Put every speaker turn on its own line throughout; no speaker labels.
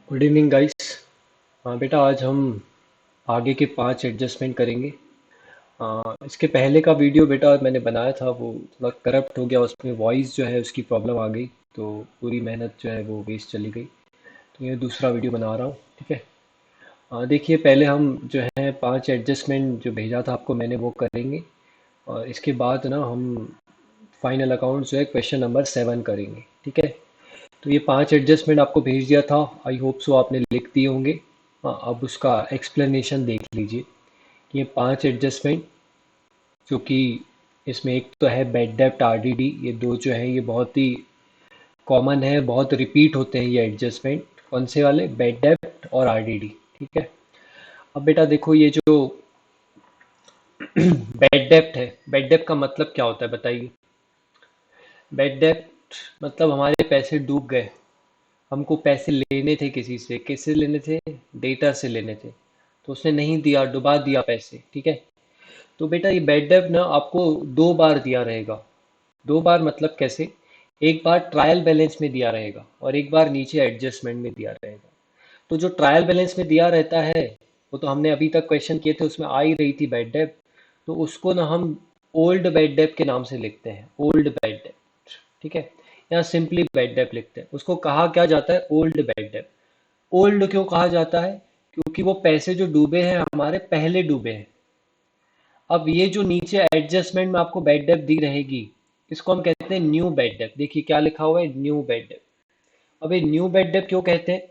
Good evening guys. हाँ बेटा, आज हम आगे के 5 एडजस्टमेंट करेंगे। इसके पहले का वीडियो बेटा मैंने बनाया था, वो थोड़ा करप्ट हो गया, उसमें वॉइस जो है उसकी प्रॉब्लम आ गई, तो पूरी मेहनत जो है वो वेस्ट चली गई। तो ये दूसरा वीडियो बना रहा हूँ, ठीक है। देखिए, पहले हम जो है 5 एडजस्टमेंट जो भेजा था आपको मैंने वो करेंगे, और इसके बाद ना हम फाइनल अकाउंट जो है क्वेश्चन नंबर 7 करेंगे, ठीक है। तो ये 5 एडजस्टमेंट आपको भेज दिया था, आई होप सो आपने लिख दिए होंगे। हाँ, अब उसका एक्सप्लेनेशन देख लीजिए कि ये 5 एडजस्टमेंट, जो कि इसमें एक तो है बेड डेप्ट आरडीडी, ये दो जो है ये बहुत ही कॉमन है, बहुत रिपीट होते हैं ये एडजस्टमेंट। कौन से वाले? बेड डेप्ट और आरडीडी, ठीक है। अब बेटा देखो, ये जो बेड डेप्ट है, बेड डेप्ट का मतलब क्या होता है बताइए। बेड डेप्ट मतलब हमारे पैसे डूब गए, हमको पैसे लेने थे किसी से, किससे लेने थे? डेटा से लेने थे, तो उसने नहीं दिया, डुबा दिया पैसे, ठीक है। तो बेटा ये बैड डेब्ट ना आपको 2 बार दिया रहेगा। 2 बार मतलब कैसे? एक बार ट्रायल बैलेंस में दिया रहेगा और एक बार नीचे एडजस्टमेंट में दिया रहेगा। तो जो ट्रायल बैलेंस में दिया रहता है, वो तो हमने अभी तक क्वेश्चन किए थे, उसमें आ ही रही थी बैड डेब्ट। तो उसको ना हम ओल्ड बैड डेब्ट के नाम से लिखते हैं, ओल्ड बैड डेब्ट, ठीक है। या सिंपली बैड डेब्ट लिखते हैं, उसको कहा क्या जाता है? ओल्ड बैड डेब्ट। ओल्ड क्यों कहा जाता है? क्योंकि वो पैसे जो डूबे हैं हमारे पहले डूबे हैं। अब ये जो नीचे एडजस्टमेंट में आपको बैड डेब्ट दी रहेगी, इसको हम कहते हैं न्यू बैड डेब्ट। देखिए क्या लिखा हुआ है, न्यू बैड डेब्ट। अब ये न्यू बैड डेब्ट क्यों कहते हैं?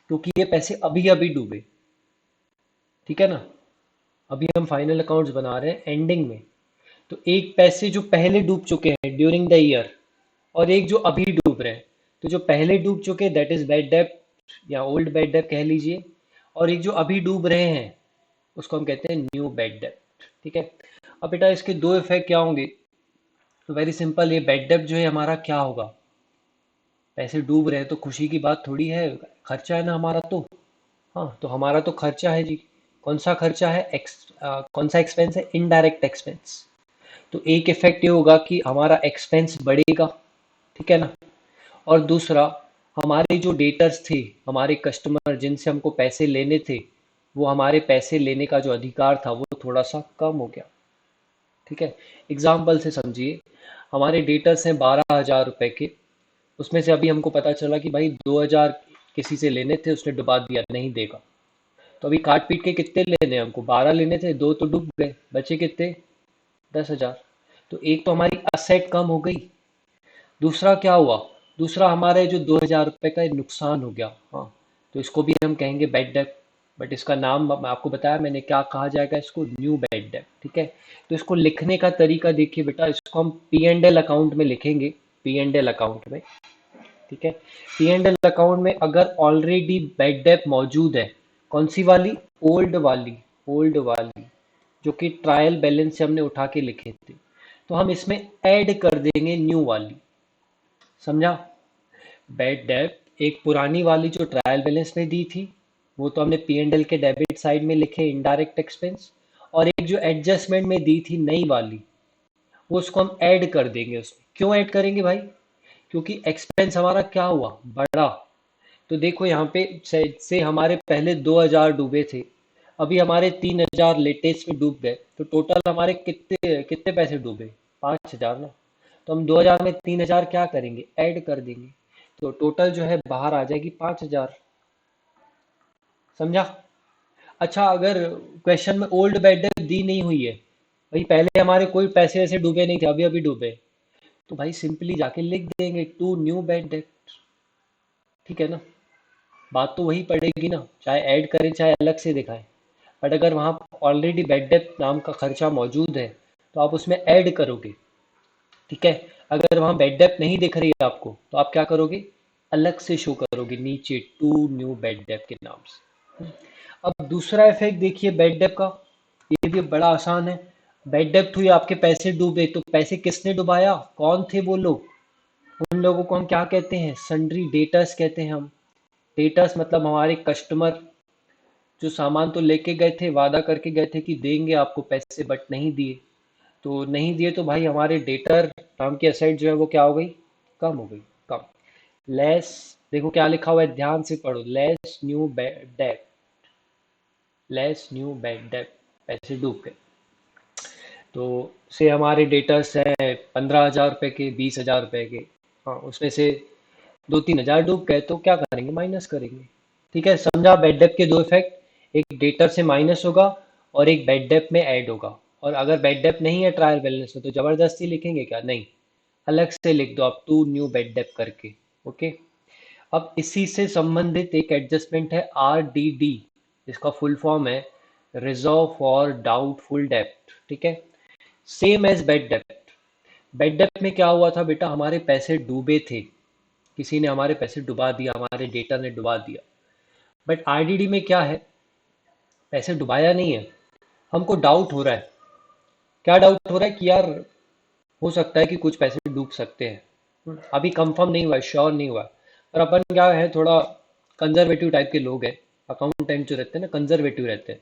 क्योंकि ये पैसे अभी अभी डूबे, ठीक है ना। अभी हम फाइनल अकाउंट्स बना रहे हैं एंडिंग में, तो एक पैसे जो पहले डूब चुके हैं ड्यूरिंग द ईयर, और एक जो अभी डूब रहे हैं। तो जो पहले डूब चुके दैट इज बैड डेब्ट, या ओल्ड बैड डेब्ट कह लीजिए। और एक जो अभी डूब रहे हैं, उसको हम कहते हैं न्यू बैड डेब्ट, ठीक है। अब बेटा इसके दो इफेक्ट क्या होंगे? तो वेरी सिंपल, ये बैड डेब्ट जो है हमारा क्या होगा? पैसे डूब रहे हैं तो खुशी की बात थोड़ी है, खर्चा है ना हमारा तो। हाँ, तो हमारा तो खर्चा है जी। कौन सा खर्चा है? कौन सा एक्सपेंस है? Indirect expense. तो एक इफेक्ट ये होगा कि हमारा एक्सपेंस बढ़ेगा, ठीक है ना। और दूसरा, हमारे जो डेटर्स थे, हमारे कस्टमर जिनसे हमको पैसे लेने थे, वो हमारे पैसे लेने का जो अधिकार था वो थोड़ा सा कम हो गया, ठीक है। एग्जाम्पल से समझिए, हमारे डेटर्स हैं 12,000 रुपए के, उसमें से अभी हमको पता चला कि भाई 2,000 किसी से लेने थे, उसने डुबा दिया, नहीं देगा। तो अभी काट पीट के कितने लेने हैं हमको? 12 लेने थे, दो तो डूब गए, बचे कितने? 10,000। तो एक तो हमारी असेट कम हो गई, दूसरा क्या हुआ? दूसरा हमारे जो 2,000 रुपये का नुकसान हो गया। हाँ, तो इसको भी हम कहेंगे बैड डेब्ट। बट इसका नाम मैं आपको बताया मैंने, क्या कहा जाएगा इसको? न्यू बैड डेब्ट, ठीक है। तो इसको लिखने का तरीका देखिए बेटा, इसको हम पी एंड एल अकाउंट में लिखेंगे, पी एंड एल अकाउंट में, ठीक है। पी एंड एल अकाउंट में अगर ऑलरेडी बैड डेब्ट मौजूद है, कौन सी वाली? ओल्ड वाली, ओल्ड वाली, जो कि ट्रायल बैलेंस से हमने उठा के लिखे थे, तो हम इसमें ऐड कर देंगे न्यू वाली। समझा? बैड डेब्ट एक पुरानी वाली जो ट्रायल बैलेंस में दी थी, वो तो हमने पी एंड एल के डेबिट साइड में लिखे, इनडायरेक्ट एक्सपेंस। और एक जो एडजस्टमेंट में दी थी नई वाली, वो उसको हम ऐड कर देंगे उसमें। क्यों ऐड करेंगे भाई? क्योंकि एक्सपेंस हमारा क्या हुआ? बढ़ा। तो देखो यहाँ पे से हमारे पहले 2,000 डूबे थे, अभी हमारे 3,000 लेटेस्ट में डूब गए, तो टोटल हमारे कितने कितने पैसे डूबे? 5,000 ना। तो हम 2,000 में 3,000 क्या करेंगे? ऐड कर देंगे, तो टोटल जो है बाहर आ जाएगी 5,000। समझा? अच्छा, अगर क्वेश्चन में ओल्ड बैड डेट दी नहीं हुई है, भाई पहले हमारे कोई पैसे वैसे डूबे नहीं थे, अभी अभी डूबे, तो भाई सिंपली जाके लिख देंगे टू न्यू बैड डेट, ठीक है ना। बात तो वही पड़ेगी ना, चाहे ऐड करें चाहे अलग से दिखाएं। बट अगर वहाँ ऑलरेडी बैड डेट नाम का खर्चा मौजूद है, तो आप उसमें ऐड करोगे, ठीक है। अगर वहाँ बैड डेट नहीं दिख रही है आपको, तो आप क्या करोगे? अलग से शो करोगे नीचे टू न्यू बैड डेट के नाम से। अब दूसरा इफेक्ट देखिए बैड डेट का, ये भी बड़ा आसान है। बैड डेट हुई, आपके पैसे डूबे, तो पैसे किसने डुबाया? कौन थे वो लोग? उन लोगों को हम क्या कहते हैं? सन्ड्री डेटर्स कहते हैं हम। डेटर्स मतलब हमारे कस्टमर, जो सामान तो लेके गए थे, वादा करके गए थे कि देंगे आपको पैसे, बट नहीं दिए। तो नहीं दिए तो भाई हमारे डेटर नाम की असेट जो है वो क्या हो गई? कम हो गई, कम। लेस देखो क्या लिखा हुआ है, ध्यान से पढ़ो, less new debt, less new bad debt, पैसे डूब गए। तो से हमारे डेटर्स हैं 15,000 रुपए के, 20,000 रुपए के, हाँ उसमें से 2-3 हज़ार डूब गए, तो क्या करेंगे, माइनस करेंगे। ठीक है, समझा बैड डेप के दो इफेक्ट, एक डेटर से माइनस होगा और एक बैड डेप में ऐड होगा। और अगर बैड डेप नहीं है ट्रायल बैलेंस में तो जबरदस्ती लिखेंगे क्या, नहीं, अलग से लिख दो आप, टू न्यू बैड डेप करके। ओके, अब इसी से संबंधित एक एडजस्टमेंट है RDD, इसका फुल फॉर्म है रिजर्व फॉर डाउटफुल डेप्ट। ठीक है, सेम एज बेड डेप्ट। बेड डेप्ट में क्या हुआ था बेटा, हमारे पैसे डूबे थे, किसी ने हमारे पैसे डुबा दिया, हमारे डेटर ने डुबा दिया। बट RDD में क्या है, पैसे डुबाया नहीं है, हमको डाउट हो रहा है। क्या डाउट हो रहा है कि यार हो सकता है कि कुछ पैसे डूब सकते हैं, अभी कंफर्म नहीं हुआ है, श्योर नहीं हुआ है। पर अपन क्या है, थोड़ा कंजर्वेटिव टाइप के लोग हैं, अकाउंटेंट जो रहते हैं ना, कंजर्वेटिव रहते हैं।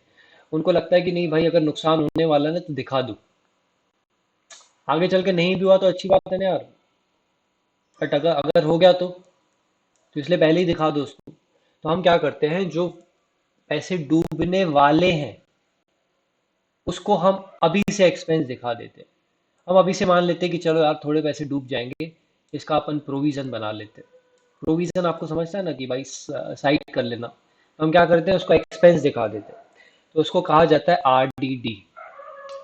उनको लगता है कि नहीं भाई, अगर नुकसान होने वाला है ना तो दिखा दो, आगे चल के नहीं भी हुआ तो अच्छी बात है ना यार, बट अगर अगर हो गया तो इसलिए पहले ही दिखा दो उसको। तो हम क्या करते हैं, जो पैसे डूबने वाले हैं उसको हम अभी से एक्सपेंस दिखा देते हैं। हम अभी से मान लेते हैं कि चलो यार थोड़े पैसे डूब जाएंगे, इसका अपन प्रोविजन बना लेते हैं। प्रोविजन आपको समझता है ना कि भाई साइड कर लेना, तो हम क्या करते हैं, उसको एक्सपेंस दिखा देते हैं। तो उसको कहा जाता है RDD।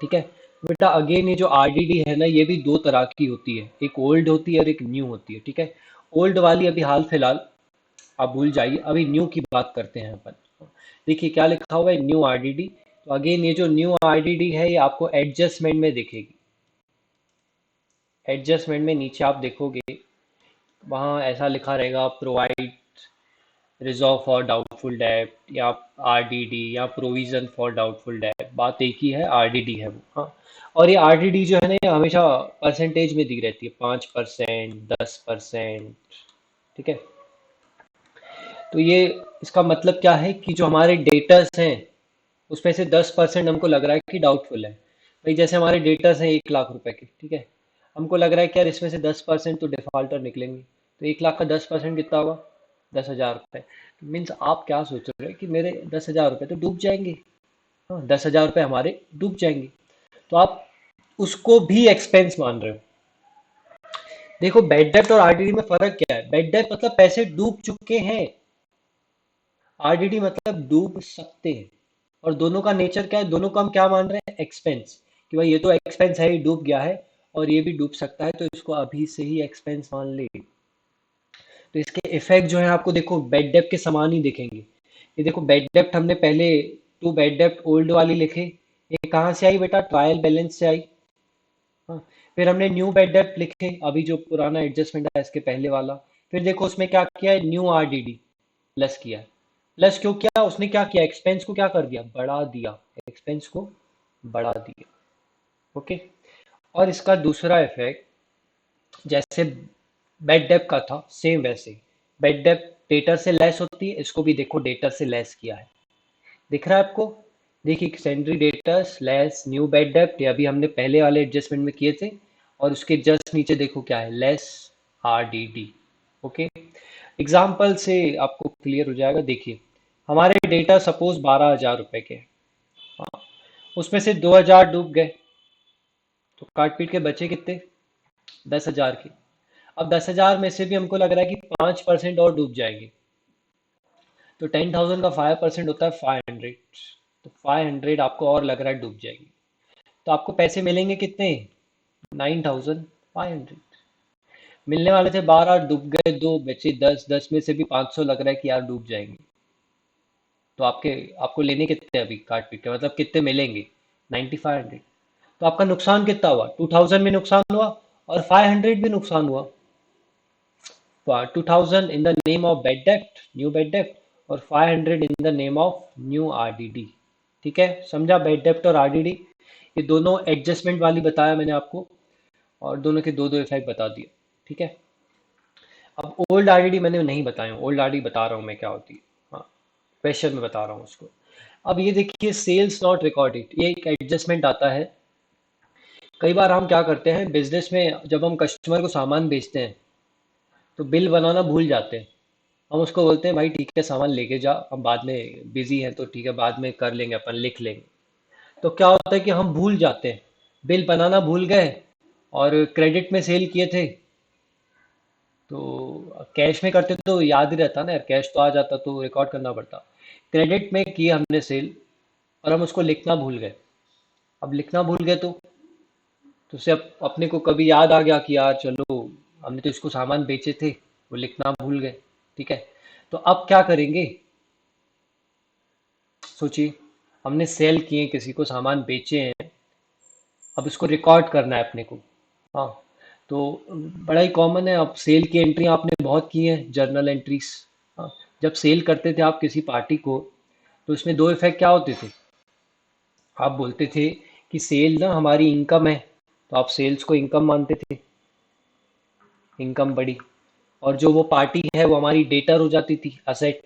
ठीक है बेटा, अगेन ये जो RDD है ना, ये भी दो तरह की होती है, एक ओल्ड होती है और एक न्यू होती है। ठीक है, ओल्ड वाली अभी हाल फिलहाल आप भूल जाइए, अभी न्यू की बात करते हैं अपन। देखिए क्या लिखा हुआ है, न्यू RDD। तो अगेन ये जो न्यू RDD है ये आपको एडजस्टमेंट में दिखेगी। एडजस्टमेंट में नीचे आप देखोगे, वहाँ ऐसा लिखा रहेगा, provide reserve for doubtful debt, या RDD, या प्रोविजन फॉर डाउटफुल डेट, बात एक ही है, RDD है वो। हाँ, और ये RDD जो है ना, ये हमेशा परसेंटेज में दी रहती है, 5%, 10%। ठीक है, तो ये इसका मतलब क्या है कि जो हमारे डेटर्स हैं उसमें से 10% हमको लग रहा है कि डाउटफुल है। भाई जैसे हमारे डेटर्स हैं 1 लाख रुपए के, ठीक है, हमको लग रहा है कि यार इसमें से 10% तो डिफॉल्टर निकलेंगे, तो 1 लाख का 10% कितना होगा, 10,000 रुपये। मीन्स आप क्या सोच रहे हैं कि मेरे 10,000 रुपये तो डूब जाएंगे, हाँ 10,000 रुपये हमारे डूब जाएंगे, तो आप उसको भी एक्सपेंस मान रहे हो। देखो बेड डेप्ट और RDD में फर्क क्या है, बेड डेप्ट मतलब पैसे डूब चुके हैं, RDD मतलब डूब सकते हैं। और दोनों का नेचर क्या है, दोनों को हम क्या मान रहे हैं, एक्सपेंस, कि भाई ये तो एक्सपेंस है, ये डूब गया है, और ये भी डूब सकता है, तो इसको अभी से ही एक्सपेंस मान ले। तो इसके इफेक्ट जो है आपको देखो बेड डेप्ट के समान ही दिखेंगे। ये देखो बेड डेप्ट हमने पहले टू बेड डेप्ट ओल्ड वाली लिखे, ये कहाँ से आई बेटा, ट्रायल बैलेंस से आई। हाँ, फिर हमने न्यू बेड डेप्ट लिखे, अभी जो पुराना एडजस्टमेंट है इसके पहले वाला। फिर देखो उसमें क्या किया है, न्यू RDD लेस किया है। लेस क्यों किया, उसने क्या किया, एक्सपेंस को क्या कर दिया, बढ़ा दिया, एक्सपेंस को बढ़ा दिया। ओके, और इसका दूसरा इफेक्ट, जैसे बेड डेप का था सेम वैसे ही, बेड डेप डेटर से लेस होती है, इसको भी देखो डेटर से लेस किया है, दिख रहा है आपको। देखिए sundry debtors less new bad डेप्ट, ये अभी हमने पहले वाले एडजस्टमेंट में किए थे, और उसके जस्ट नीचे देखो क्या है, लेस RDD। ओके, एग्जाम्पल से आपको क्लियर हो जाएगा। देखिए हमारे डेटा सपोज 12,000 रुपए के हैं। हाँ, उसमें से 2,000 डूब गए, तो काट पीट के बचे कितने, 10,000 के। अब 10,000 में से भी हमको लग रहा है कि 5% और डूब जाएंगे, तो 10,000 का 5% होता है 500, तो 500 आपको और लग रहा है डूब जाएंगे, तो आपको पैसे मिलेंगे कितने, 9,500। मिलने वाले थे 12, डूब गए दो, बचे 10, 10 में से भी 500 लग रहा है कि यार डूब जाएंगे, तो आपके आपको लेने कितने अभी काट पीट के, मतलब कितने मिलेंगे, 9,500। तो आपका नुकसान कितना हुआ, 2,000 भी नुकसान हुआ और 500 भी नुकसान हुआ। 2,000 in the name of bed dept, new bad डेप्ट, और 500 in the name of new RDD। ठीक है, समझा, बेड डेप्ट और RDD ये दोनों एडजस्टमेंट वाली बताया मैंने आपको, और दोनों के दो दो इफेक्ट बता दिए। ठीक है, अब ओल्ड RDD मैंने नहीं बताया, ओल्ड RDD बता रहा हूँ मैं क्या होती है, हाँ क्वेश्चन में बता रहा हूँ उसको। अब ये देखिए सेल्स नॉट रिकॉर्डेड, ये एक एडजस्टमेंट आता है। कई बार हम क्या करते हैं बिजनेस में, जब हम कस्टमर को सामान बेचते हैं तो बिल बनाना भूल जाते हैं, हम उसको बोलते हैं भाई ठीक है सामान लेके जा, हम बाद में बिजी हैं तो ठीक है बाद में कर लेंगे, अपन लिख लेंगे। तो क्या होता है कि हम भूल जाते हैं, बिल बनाना भूल गए और क्रेडिट में सेल किए थे। तो कैश में करते तो याद ही रहता ना यार, कैश तो आ जाता तो रिकॉर्ड करना पड़ता। क्रेडिट में किया हमने सेल और हम उसको लिखना भूल गए। अब लिखना भूल गए तो उसे अपने को कभी याद आ गया कि यार चलो हमने तो इसको सामान बेचे थे, वो लिखना भूल गए। ठीक है, तो अब क्या करेंगे, सोचिए। हमने सेल किए, किसी को सामान बेचे हैं, अब इसको रिकॉर्ड करना है अपने को। हाँ, तो बड़ा ही कॉमन है, अब सेल की एंट्री आपने बहुत की हैं, जर्नल एंट्रीज। हाँ, जब सेल करते थे आप किसी पार्टी को, तो इसमें दो इफेक्ट क्या होते थे। आप बोलते थे कि सेल ना हमारी इनकम है, तो आप सेल्स को इनकम मानते थे, इनकम बढ़ी। और जो वो पार्टी है वो हमारी डेटर हो जाती थी, असेट।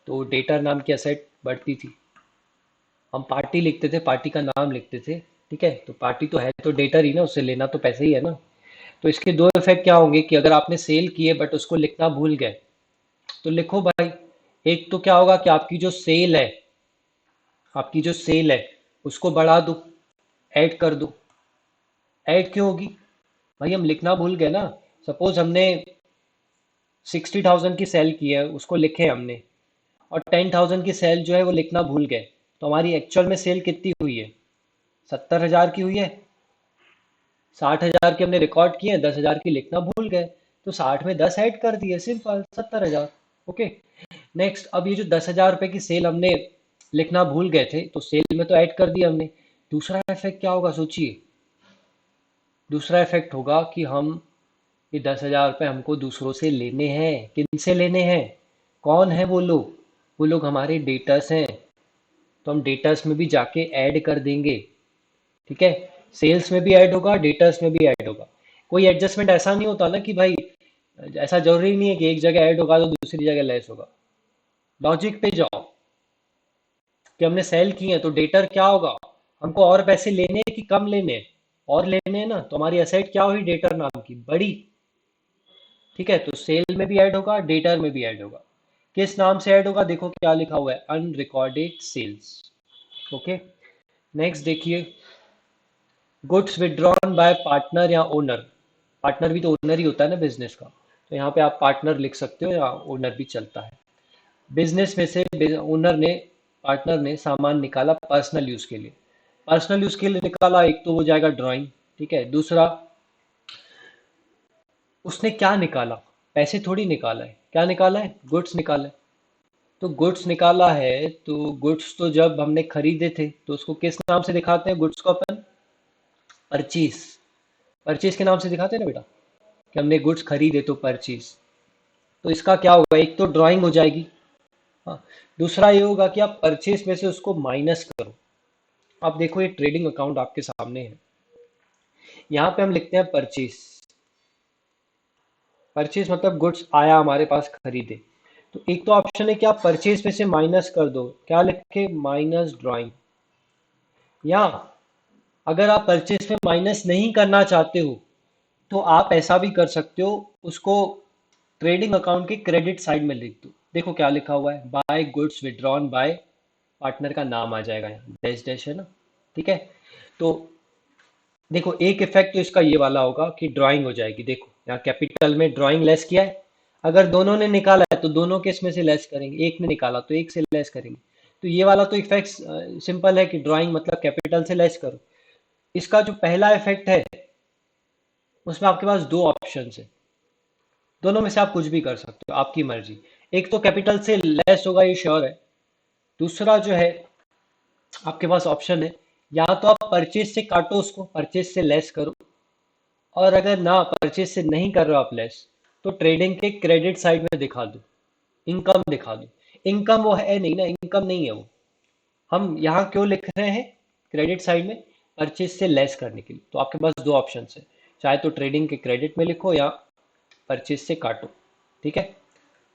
तो डेटर नाम की असेट बढ़ती थी। हम पार्टी लिखते थे, पार्टी का नाम लिखते थे। ठीक है, तो पार्टी तो है तो डेटर ही ना, उससे लेना तो पैसे ही है ना। तो इसके दो इफेक्ट क्या होंगे कि अगर आपने सेल किए बट उसको लिखना भूल गए, तो लिखो भाई। एक तो क्या होगा कि आपकी जो सेल है उसको बढ़ा दो, ऐड कर दो। ऐड क्यों होगी, भाई हम लिखना भूल गए ना। सपोज हमने 60,000 की सेल की है, उसको लिखे हमने, और 10,000 की सेल जो है वो लिखना भूल गए, तो हमारी एक्चुअल में सेल कितनी हुई है, 70,000 की हुई है। 60,000 की हमने रिकॉर्ड किए, 10,000 की लिखना भूल गए, तो 60 में 10 ऐड कर दिए, सिंपल 70,000। ओके। नेक्स्ट, अब ये जो 10,000 रुपए की सेल हमने लिखना भूल गए थे, तो सेल में तो ऐड कर दिया हमने। दूसरा इफेक्ट क्या होगा सोचिए। दूसरा इफेक्ट होगा कि हम ये 10,000 रुपये हमको दूसरों से लेने हैं। किन से लेने हैं, कौन है वो लोग, वो लोग हमारे डेटर्स हैं। तो हम डेटर्स में भी जाके ऐड कर देंगे। ठीक है, सेल्स में भी ऐड होगा, डेटर्स में भी ऐड होगा। कोई एडजस्टमेंट ऐसा नहीं होता ना कि भाई, ऐसा जरूरी नहीं है कि एक जगह ऐड होगा तो दूसरी जगह लेस होगा। लॉजिक पे जाओ कि हमने सेल किए हैं तो डेटर क्या होगा, हमको और पैसे लेने हैं कि कम लेने हैं, और लेने हैं ना, तो हमारी एसेट क्या हुई, डेटर नाम की बड़ी। ठीक है, तो सेल में भी ऐड होगा, डेटर में भी ऐड होगा। किस नाम से ऐड होगा, देखो क्या लिखा हुआ है, अनरिकॉर्डेड सेल्स। ओके। नेक्स्ट देखिए, गुड्स विड्रॉन बाय पार्टनर या ओनर। पार्टनर भी तो ओनर ही होता है ना बिजनेस का, तो यहाँ पे आप पार्टनर लिख सकते हो या ओनर भी चलता है। बिजनेस में से ओनर ने, पार्टनर ने सामान निकाला पर्सनल यूज के लिए। पर्सनल यूज के लिए निकाला, एक तो वो जाएगा ड्राइंग। ठीक है, दूसरा उसने क्या निकाला, पैसे थोड़ी निकाला है, क्या निकाला है, गुड्स निकाला है। तो गुड्स निकाला है, तो गुड्स तो जब हमने खरीदे थे तो उसको किस नाम से दिखाते हैं, गुड्स को अपन परचेज। परचेज के नाम से दिखाते हैं ना बेटा, कि हमने गुड्स खरीदे तो परचेज। तो इसका क्या होगा, एक तो ड्राइंग हो जाएगी। हाँ, दूसरा ये होगा कि आप परचेज में से उसको माइनस करो। आप देखो ये ट्रेडिंग अकाउंट आपके सामने है, यहाँ पे हम लिखते हैं परचेज। परचेज मतलब गुड्स आया हमारे पास खरीदे। तो एक तो ऑप्शन है कि आप परचेज में से माइनस कर दो, क्या लिखे, माइनस ड्राइंग। या अगर आप परचेज में माइनस नहीं करना चाहते हो, तो आप ऐसा भी कर सकते हो, उसको ट्रेडिंग अकाउंट के क्रेडिट साइड में लिख दो। देखो क्या लिखा हुआ है, by goods withdrawn by, partner का नाम आ जाएगा यहाँ, डैश डैश है ना। ठीक है, तो देखो एक इफेक्ट तो इसका ये वाला होगा कि ड्राइंग हो जाएगी। देखो यहाँ कैपिटल में ड्राइंग लेस किया है, अगर दोनों ने निकाला है तो दोनों के इसमें से लेस करेंगे, एक ने निकाला तो एक से लेस करेंगे। तो ये वाला तो इफेक्ट सिंपल है कि ड्राइंग मतलब कैपिटल से लेस करो। इसका जो पहला इफेक्ट है, उसमें आपके पास दो ऑप्शन है, दोनों में से आप कुछ भी कर सकते हो, आपकी मर्जी। एक तो कैपिटल से लेस होगा, ये श्योर है। दूसरा जो है, आपके पास ऑप्शन है, या तो आप परचेज से काटो, उसको परचेज से लेस करो, और अगर ना परचेज से नहीं कर रहे हो आप लेस, तो ट्रेडिंग के क्रेडिट साइड में दिखा दो, इनकम दिखा दो। इनकम वो है नहीं ना, इनकम नहीं है वो। हम यहाँ क्यों लिख रहे हैं क्रेडिट साइड में, परचेज से लेस करने के लिए। तो आपके पास दो ऑप्शन है, चाहे तो ट्रेडिंग के क्रेडिट में लिखो या परचेज से काटो। ठीक है,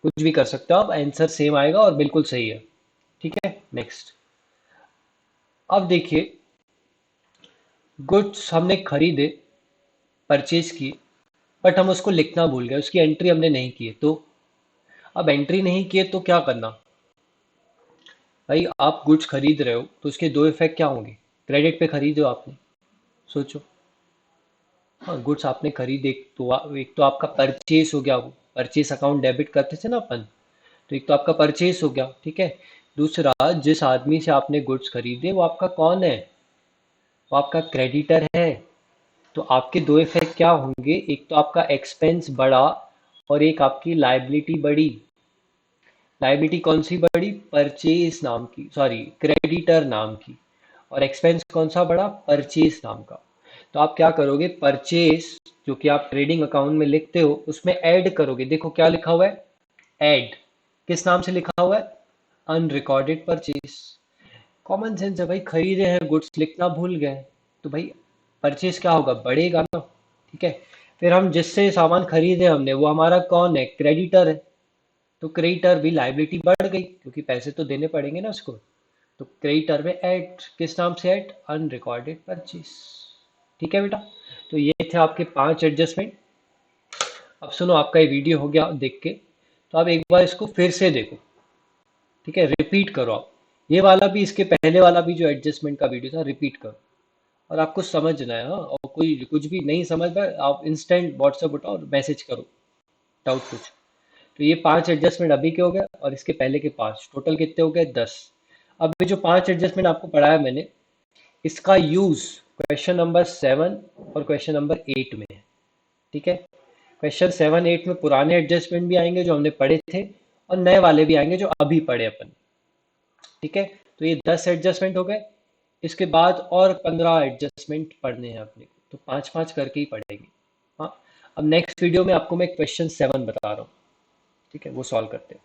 कुछ भी कर सकते हो आप, आंसर सेम आएगा और बिल्कुल सही है। ठीक है, नेक्स्ट। अब देखिए, गुड्स हमने खरीदे, परचेज किए, बट हम उसको लिखना भूल गए, उसकी एंट्री हमने नहीं की है, तो अब एंट्री नहीं किए तो क्या करना? भाई आप गुड्स खरीद रहे हो तो उसके दो इफेक्ट क्या होंगे? क्रेडिट पे खरीदो आपने, सोचो। हाँ, गुड्स आपने खरीद, एक तो आपका परचेस हो गया, वो परचेस अकाउंट डेबिट करते थे ना अपन, तो एक तो आपका परचेस हो गया, ठीक है। दूसरा, जिस आदमी से आपने गुड्स खरीदे वो आपका कौन है? वो आपका क्रेडिटर है। तो आपके दो इफेक्ट क्या होंगे? एक तो आपका एक्सपेंस बढ़ा और एक आपकी लाइबिलिटी बढ़ी। लाइबिलिटी कौन सी बढ़ी? परचेज नाम की, सॉरी क्रेडिटर नाम की। और एक्सपेंस कौन सा बढ़ा? परचेज नाम का। तो आप क्या करोगे? परचेज जो कि आप ट्रेडिंग अकाउंट में लिखते हो उसमें ऐड करोगे। देखो क्या लिखा हुआ है, ऐड। किस नाम से लिखा हुआ है? Unrecorded purchase. कॉमन सेंस है भाई, खरीदे हैं गुड्स लिखना भूल गए, तो भाई परचेज क्या होगा? बढ़ेगा ना, ठीक है। फिर हम जिससे सामान खरीदे हमने, वो हमारा कौन है? क्रेडिटर है। तो क्रेडिटर भी लाइबिलिटी बढ़ गई क्योंकि पैसे तो देने पड़ेंगे ना उसको। तो क्रेडिटर में ऐड, किस नाम से ऐड? Unrecorded purchase. ठीक है बेटा। तो ये थे आपके 5 एडजस्टमेंट। अब सुनो, आपका ये वीडियो हो गया देख के, तो आप एक बार इसको फिर से देखो, ठीक है, रिपीट करो आप। ये वाला भी, इसके पहले वाला भी जो एडजस्टमेंट का वीडियो था, रिपीट करो। और आपको समझना है, हाँ, और कोई कुछ भी नहीं समझ पाए आप इंस्टेंट व्हाट्सएप उठाओ और मैसेज करो, डाउट कुछ। तो ये 5 एडजस्टमेंट अभी के हो गए और इसके पहले के 5, टोटल कितने हो गए? 10। अब ये जो 5 एडजस्टमेंट आपको पढ़ाया मैंने, इसका यूज क्वेश्चन नंबर 7 और क्वेश्चन नंबर 8 में है, ठीक है। क्वेश्चन 7 8 में पुराने एडजस्टमेंट भी आएंगे जो हमने पढ़े थे, और नए वाले भी आएंगे जो अभी पढ़े अपन, ठीक है। तो ये 10 एडजस्टमेंट हो गए। इसके बाद और 15 एडजस्टमेंट पढ़ने हैं अपने को, तो 5 5 करके ही पढ़ेंगे। हाँ। अब नेक्स्ट वीडियो में आपको मैं क्वेश्चन 7 बता रहा हूँ, ठीक है, वो सॉल्व करते हैं।